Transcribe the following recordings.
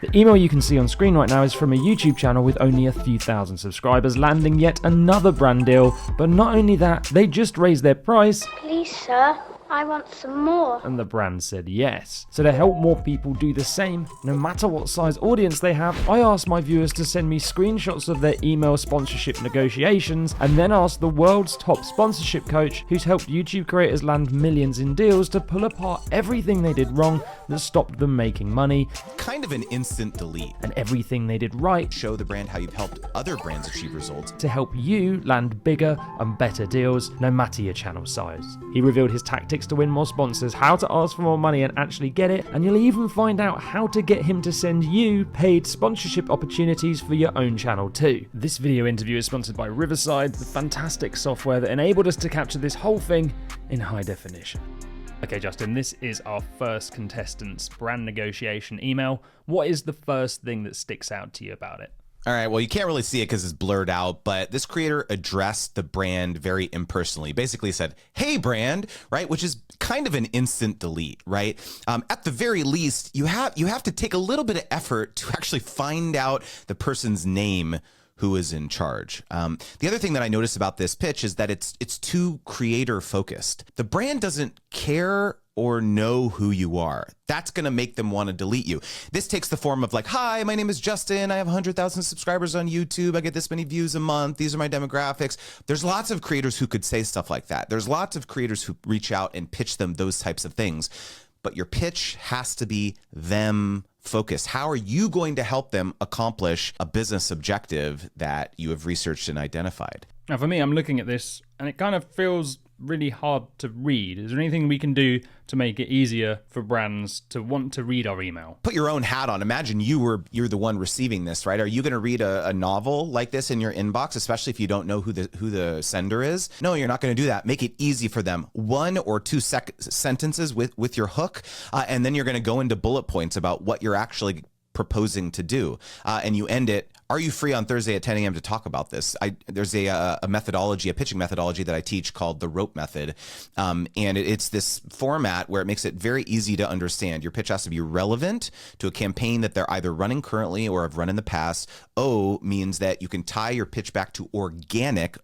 The email you can see on screen right now is from a YouTube channel with only a few thousand subscribers landing yet another brand deal, but not only that, they just raised their price. Please, sir, I want some more. And the brand said yes. So to help more people do the same, no matter what size audience they have, I asked my viewers to send me screenshots of their email sponsorship negotiations and then asked the world's top sponsorship coach, who's helped YouTube creators land millions in deals, to pull apart everything they did wrong that stopped them making money. Kind of an instant delete. And everything they did right. Show the brand how you've helped other brands achieve results. To help you land bigger and better deals, no matter your channel size. He revealed his tactics to win more sponsors, how to ask for more money and actually get it, and you'll even find out how to get him to send you paid sponsorship opportunities for your own channel too. This video interview is sponsored by Riverside, the fantastic software that enabled us to capture this whole thing in high definition. Okay, Justin, this is our first contestant's brand negotiation email. What is the first thing that sticks out to you about it? All right, well, you can't really see it because it's blurred out, but this creator addressed the brand very impersonally. Basically said, hey, brand, right? Which is kind of an instant delete, right? At the very least, you have to take a little bit of effort to actually find out the person's name who is in charge. The other thing that I noticed about this pitch is that it's too creator focused. The brand doesn't care or know who you are. That's gonna make them wanna delete you. This takes the form of like, hi, my name is Justin. I have 100,000 subscribers on YouTube. I get this many views a month. These are my demographics. There's lots of creators who could say stuff like that. There's lots of creators who reach out and pitch them those types of things. But your pitch has to be them focused. How are you going to help them accomplish a business objective that you have researched and identified? Now, for me, I'm looking at this and it kind of feels really hard to read. Is there anything we can do to make it easier for brands to want to read our email? Put your own hat on. Imagine you're the one receiving this, right? Are you going to read a novel like this in your inbox, especially if you don't know who the sender is? No, you're not going to do that. Make it easy for them. 1 or 2 sentences with your hook, and then you're going to go into bullet points about what you're actually proposing to do, and you end it. Are you free on Thursday at 10 a.m. to talk about this? There's a methodology, a pitching methodology that I teach called the rope method. And it's this format where it makes it very easy to understand. Your pitch has to be relevant to a campaign that they're either running currently or have run in the past. O means that you can tie your pitch back to organic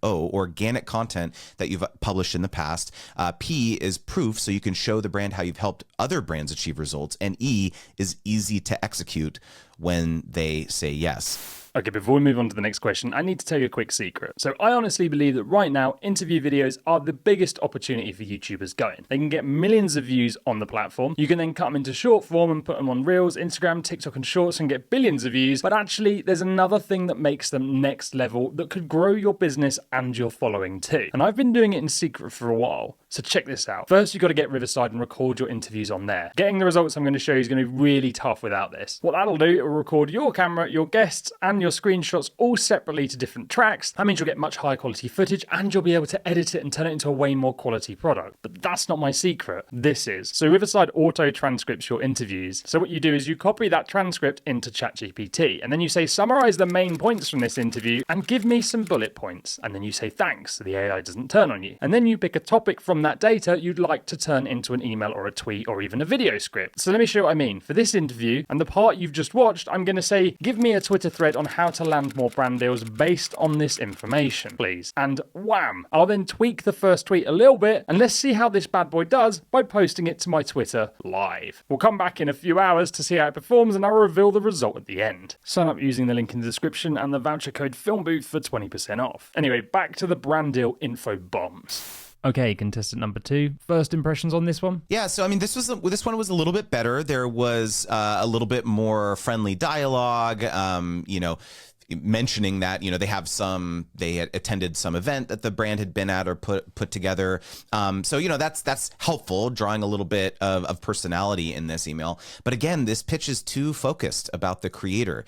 content that you've published in the past. P is proof, so you can show the brand how you've helped other brands achieve results. And E is easy to execute when they say yes. Okay, before we move on to the next question, I need to tell you a quick secret. So I honestly believe that right now, interview videos are the biggest opportunity for YouTubers going. They can get millions of views on the platform. You can then cut them into short form and put them on Reels, Instagram, TikTok, and Shorts and get billions of views. But actually, there's another thing that makes them next level that could grow your business and your following too. And I've been doing it in secret for a while. So check this out. First, you've got to get Riverside and record your interviews on there. Getting the results I'm going to show you is going to be really tough without this. What that'll do, it will record your camera, your guests, and your screenshots all separately to different tracks. That means you'll get much higher quality footage and you'll be able to edit it and turn it into a way more quality product. But that's not my secret. This is. So Riverside auto transcripts your interviews. So what you do is you copy that transcript into ChatGPT and then you say, summarize the main points from this interview and give me some bullet points. And then you say thanks so the AI doesn't turn on you. And then you pick a topic from that data you'd like to turn into an email or a tweet or even a video script. So let me show you what I mean. For this interview and the part you've just watched, I'm going to say, give me a Twitter thread on how to land more brand deals based on this information, please. And wham! I'll then tweak the first tweet a little bit and let's see how this bad boy does by posting it to my Twitter live. We'll come back in a few hours to see how it performs and I'll reveal the result at the end. Sign up using the link in the description and the voucher code FilmBooth for 20% off. Anyway, back to the brand deal info bombs. Okay, contestant number 2. First impressions on this one? Yeah, so I mean, this one was a little bit better. There was a little bit more friendly dialogue. Mentioning that they had attended some event that the brand had been at or put together. So that's helpful, drawing a little bit of personality in this email. But again, this pitch is too focused about the creator.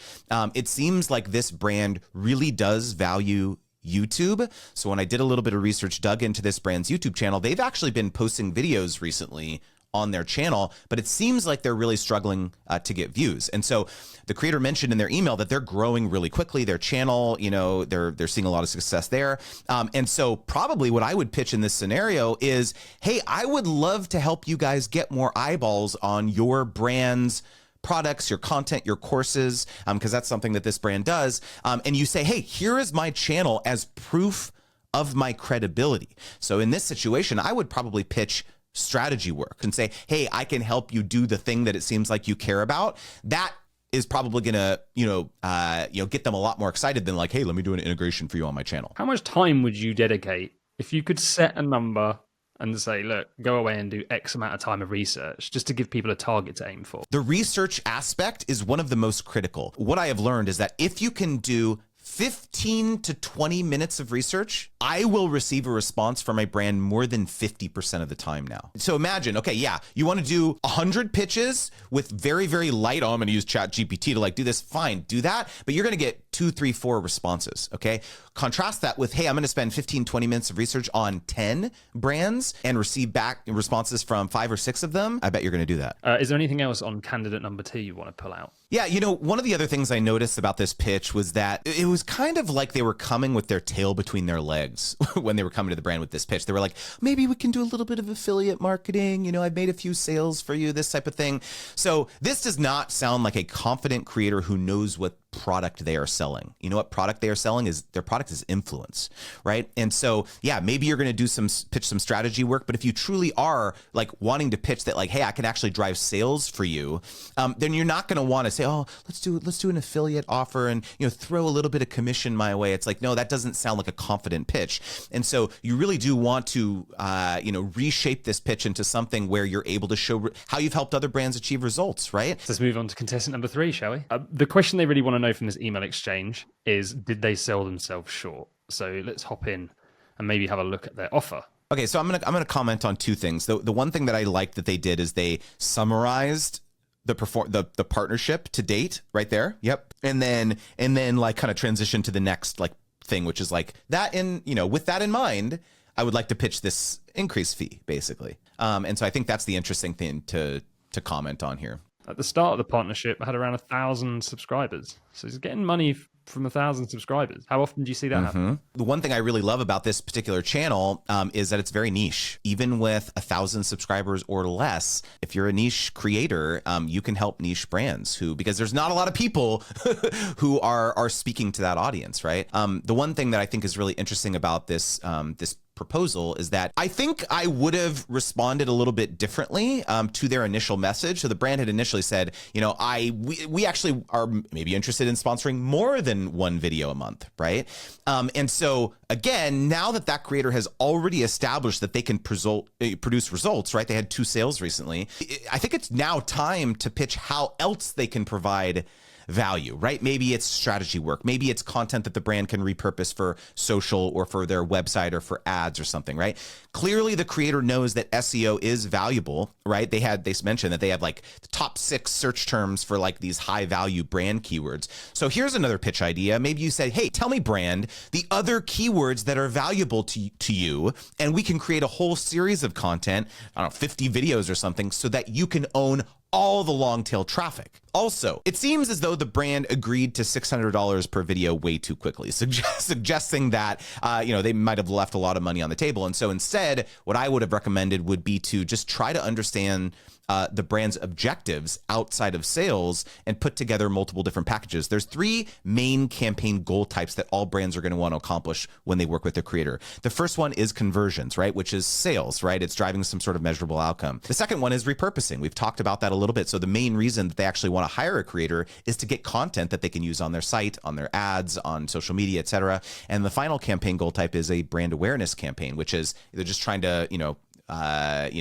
It seems like this brand really does value YouTube. So when I did a little bit of research, dug into this brand's YouTube channel, they've actually been posting videos recently on their channel, but it seems like they're really struggling to get views. And so the creator mentioned in their email that they're growing really quickly. Their channel, they're seeing a lot of success there. And so probably what I would pitch in this scenario is, hey, I would love to help you guys get more eyeballs on your brand's products, your content, your courses, because that's something that this brand does. And you say, hey, here is my channel as proof of my credibility. So in this situation, I would probably pitch strategy work and say, hey, I can help you do the thing that it seems like you care about. That is probably gonna, get them a lot more excited than like, hey, let me do an integration for you on my channel. How much time would you dedicate if you could set a number and say, look, go away and do X amount of time of research, just to give people a target to aim for? The research aspect is one of the most critical. What I have learned is that if you can do 15 to 20 minutes of research, I will receive a response from my brand more than 50% of the time now. So imagine, okay, yeah, you want to do 100 pitches with very, very light, I'm going to use ChatGPT to like do this, fine, do that, but you're going to get 2, 3, 4 responses, okay? Contrast that with, hey, I'm going to spend 15, 20 minutes of research on 10 brands and receive back responses from 5 or 6 of them. I bet you're going to do that. Is there anything else on candidate number 2 you want to pull out? Yeah, one of the other things I noticed about this pitch was that it was kind of like they were coming with their tail between their legs when they were coming to the brand with this pitch. They were like, maybe we can do a little bit of affiliate marketing. I've made a few sales for you, this type of thing. So this does not sound like a confident creator who knows what product they are selling. You know what product they are selling is? Their product is influence, right? And so, yeah, maybe you're going to do pitch some strategy work, but if you truly are like wanting to pitch that like, hey, I can actually drive sales for you, then you're not going to want to say, oh, let's do an affiliate offer and, throw a little bit of commission my way. It's like, no, that doesn't sound like a confident pitch. And so you really do want to, reshape this pitch into something where you're able to show how you've helped other brands achieve results, right? Let's move on to contestant number 3, shall we? The question they really want to know from this email exchange is, did they sell themselves short? So let's hop in and maybe have a look at their offer. Okay, so I'm gonna comment on 2 things. The one thing that I liked that they did is they summarized the partnership to date right there. Yep. And then like kind of transition to the next like thing, which is like that with that in mind, I would like to pitch this increased fee basically. And so I think that's the interesting thing to comment on here. At the start of the partnership, I had around 1,000 subscribers. So he's getting money from 1,000 subscribers. How often do you see that happen? The one thing I really love about this particular channel is that it's very niche. Even with 1,000 subscribers or less, if you're a niche creator, you can help niche brands because there's not a lot of people who are speaking to that audience, right? The one thing that I think is really interesting about this proposal is that I think I would have responded a little bit differently to their initial message. So the brand had initially said, we actually are maybe interested in sponsoring more than one video a month, right? And so again, now that creator has already established that they can produce results, right? They had 2 sales recently. I think it's now time to pitch how else they can provide value, right? Maybe it's strategy work. Maybe it's content that the brand can repurpose for social or for their website or for ads or something, right? Clearly the creator knows that SEO is valuable, right? They mentioned that they have like the top 6 search terms for like these high value brand keywords. So here's another pitch idea. Maybe you say, hey, tell me brand, the other keywords that are valuable to you, and we can create a whole series of content, 50 videos or something, so that you can own all the long tail traffic. Also, it seems as though the brand agreed to $600 per video way too quickly, suggesting that they might have left a lot of money on the table. And so instead, what I would have recommended would be to just try to understand the brand's objectives outside of sales and put together multiple different packages. There's 3 main campaign goal types that all brands are going to want to accomplish when they work with their creator. The first one is conversions, right? Which is sales, right? It's driving some sort of measurable outcome. The second one is repurposing. We've talked about that a little bit. So the main reason that they actually want to hire a creator is to get content that they can use on their site, on their ads, on social media, etc. And the final campaign goal type is a brand awareness campaign, which is they're just trying to,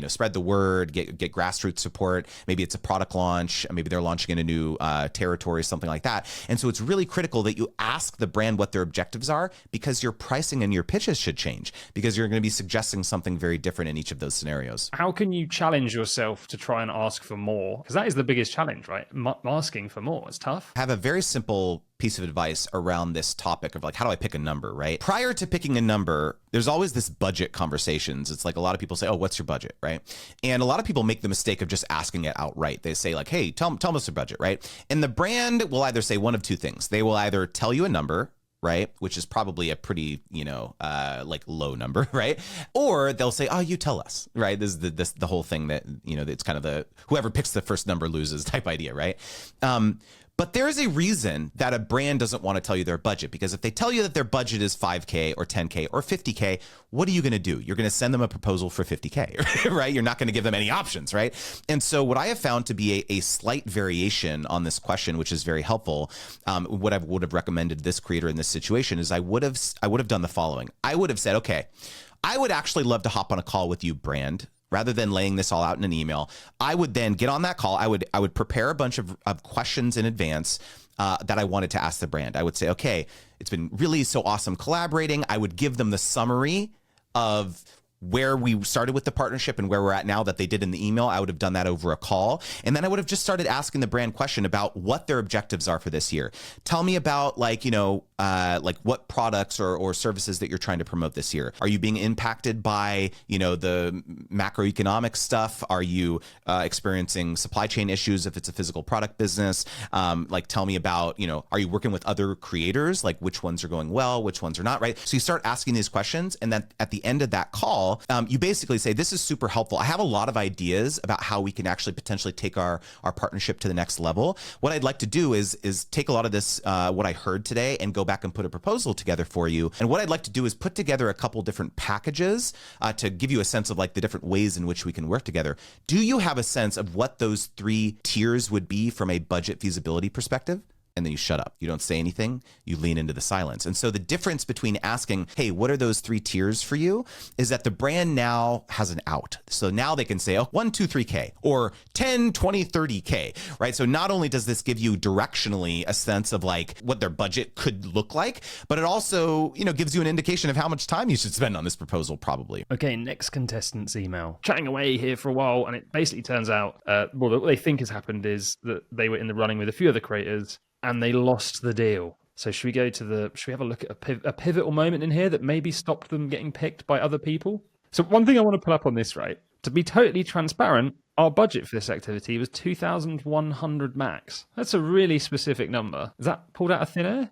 spread the word, get grassroots support. Maybe it's a product launch. Maybe they're launching in a new territory, something like that. And so it's really critical that you ask the brand what their objectives are, because your pricing and your pitches should change, because you're going to be suggesting something very different in each of those scenarios. How can you challenge yourself to try and ask for more? Because that is the biggest challenge, right? Asking for more. It's tough. I have a very simple piece of advice around this topic of like, how do I pick a number, right? Prior to picking a number, there's always this budget conversations. It's like a lot of people say, oh, what's your budget, right? And a lot of people make the mistake of just asking it outright. They say like, hey, tell us your budget, right? And the brand will either say one of 2 things. They will either tell you a number, right? Which is probably a pretty, like low number, right? Or they'll say, oh, you tell us, right? This is the whole thing that, it's kind of the whoever picks the first number loses type idea, right? But there's a reason that a brand doesn't want to tell you their budget, because if they tell you that their budget is 5K or 10K or 50K, what are you going to do? You're going to send them a proposal for 50K, right? You're not going to give them any options, right? And so what I have found to be a slight variation on this question, which is very helpful, what I would have recommended this creator in this situation is I would have done the following. I would have said, okay, I would actually love to hop on a call with you, brand. Rather than laying this all out in an email, I would then get on that call. I would prepare a bunch of questions in advance that I wanted to ask the brand. I would say, okay, it's been really so awesome collaborating. I would give them the summary of where we started with the partnership and where we're at now that they did in the email. I would have done that over a call. And then I would have just started asking the brand question about what their objectives are for this year. Tell me about like what products or services that you're trying to promote this year. Are you being impacted by, the macroeconomic stuff? Are you experiencing supply chain issues if it's a physical product business? Tell me about, are you working with other creators? Like which ones are going well, which ones are not, right? So you start asking these questions, and then at the end of that call, you basically say, this is super helpful. I have a lot of ideas about how we can actually potentially take our partnership to the next level. What I'd like to do is take a lot of this, what I heard today, and go back and put a proposal together for you. And what I'd like to do is put together a couple different packages to give you a sense of like the different ways in which we can work together. Do you have a sense of what those 3 tiers would be from a budget feasibility perspective? And then you shut up. You don't say anything. You lean into the silence. And so the difference between asking, hey, what are those 3 tiers for you, is that the brand now has an out. So now they can say, 1, 2, 3K or 10, 20, 30K, right? So not only does this give you directionally a sense of like what their budget could look like, but it also, gives you an indication of how much time you should spend on this proposal probably. Okay, next contestant's email. Chatting away here for a while, and it basically turns out, what they think has happened is that they were in the running with a few other creators, and they lost the deal. So should we have a look at a pivotal moment in here that maybe stopped them getting picked by other people? So one thing I want to pull up on this, right? To be totally transparent, our budget for this activity was 2,100 max. That's a really specific number. Is that pulled out of thin air?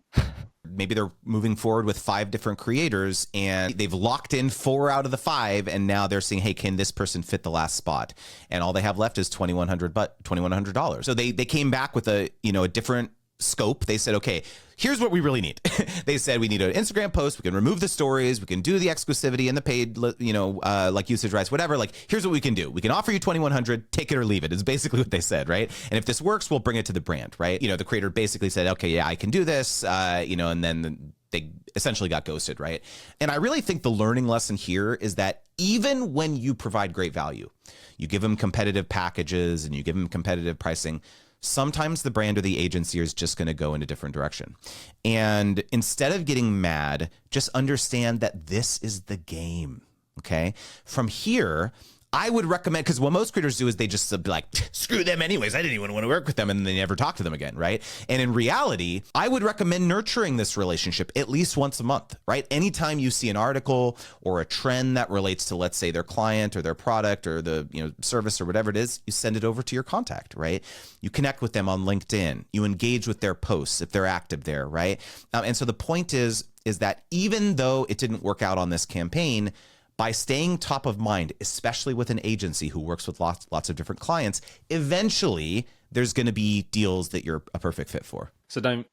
Maybe they're moving forward with 5 different creators and they've locked in 4 out of the 5. And now they're saying, hey, can this person fit the last spot? And all they have left is $2,100. So they came back with a different scope. They said, okay, here's what we really need. They said we need an Instagram post. We can remove the stories. We can do the exclusivity and the paid, like usage rights, whatever. Like, here's what we can do. We can offer you 2,100, take it or leave it is basically what they said, right? And if this works, we'll bring it to the brand, right? The creator basically said, okay, yeah, I can do this, and then they essentially got ghosted, right? And I really think the learning lesson here is that even when you provide great value, you give them competitive packages and you give them competitive pricing, sometimes the brand or the agency is just going to go in a different direction. And instead of getting mad, just understand that this is the game. Okay. From here, I would recommend, because what most creators do is they just be like, screw them anyways. I didn't even want to work with them. And they never talk to them again, right? And in reality, I would recommend nurturing this relationship at least once a month, right? Anytime you see an article or a trend that relates to, let's say, their client or their product or the service or whatever it is, you send it over to your contact, right? You connect with them on LinkedIn. You engage with their posts if they're active there, right? And so the point is that even though it didn't work out on this campaign, by staying top of mind, especially with an agency who works with lots of different clients, eventually there's going to be deals that you're a perfect fit for. So don't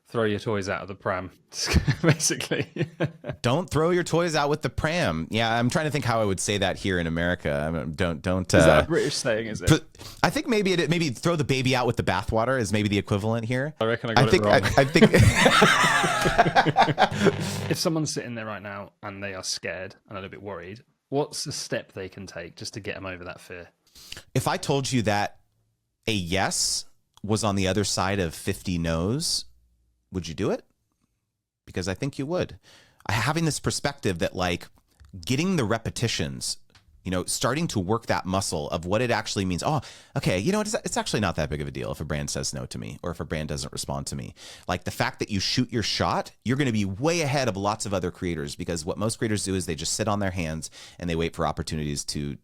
throw your toys out of the pram, basically. Don't throw your toys out with the pram. Yeah, I'm trying to think how I would say that here in America. Don't. Is that a British saying? Is it? I think maybe throw the baby out with the bathwater is maybe the equivalent here. I reckon I got it wrong. I think if someone's sitting there right now and they are scared and a little bit worried, what's the step they can take just to get them over that fear? If I told you that a yes was on the other side of 50 no's, would you do it? Because I think you would. Having this perspective that like getting the repetitions You know, starting to work that muscle of what it actually means. Oh, okay, you know what? It's actually not that big of a deal if a brand says no to me or if a brand doesn't respond to me. Like the fact that you shoot your shot, you're going to be way ahead of lots of other creators, because what most creators do is they just sit on their hands and they wait for opportunities to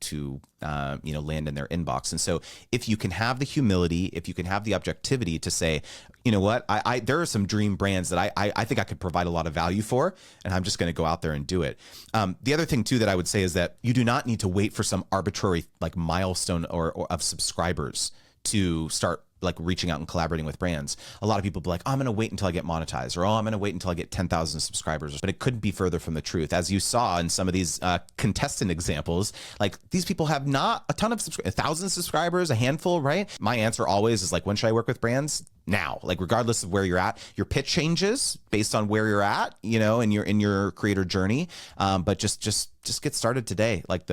land in their inbox. And so if you can have the humility, if you can have the objectivity to say, you know what, there are some dream brands that I think I could provide a lot of value for, and I'm just going to go out there and do it. The other thing too that I would say is that you do not need to wait for some arbitrary like milestone or of subscribers to start like reaching out and collaborating with brands. A lot of people be like, oh, I'm going to wait until I get monetized, or oh, I'm going to wait until I get 10,000 subscribers. But it couldn't be further from the truth. As you saw in some of these contestant examples, like these people have not a ton of 1,000 subscribers, a handful, right? My answer always is like, when should I work with brands? Now, like regardless of where you're at, your pitch changes based on where you're at, you know, in your creator journey. But just get started today. Like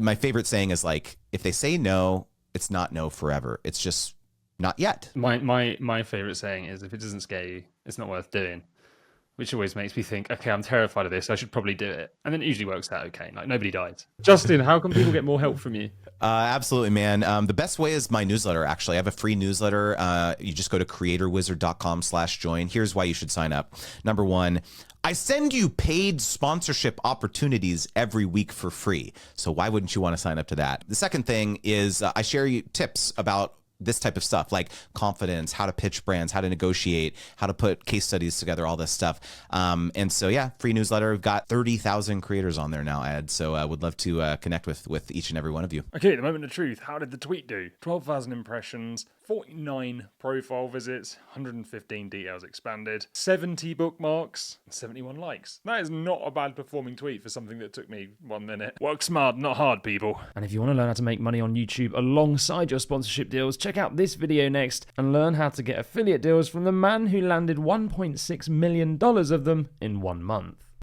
my favorite saying is like, if they say no, it's not no forever. It's just not yet. My favorite saying is, if it doesn't scare you, it's not worth doing, which always makes me think, okay, I'm terrified of this, I should probably do it. And then it usually works out okay. Like nobody dies. Justin, how can people get more help from you? Absolutely, man. The best way is my newsletter. Actually, I have a free newsletter. You just go to creatorwizard.com/join. Here's why you should sign up. Number one, I send you paid sponsorship opportunities every week for free. So why wouldn't you want to sign up to that? The second thing is I share you tips about this type of stuff, like confidence, how to pitch brands, how to negotiate, how to put case studies together, all this stuff. And so, yeah, free newsletter. We've got 30,000 creators on there now, Ed. So I would love to connect with each and every one of you. Okay, the moment of truth. How did the tweet do? 12,000 impressions, 49 profile visits, 115 details expanded, 70 bookmarks, and 71 likes. That is not a bad performing tweet for something that took me 1 minute. Work smart, not hard, people. And if you want to learn how to make money on YouTube alongside your sponsorship deals, check out this video next and learn how to get affiliate deals from the man who landed $1.6 million of them in 1 month.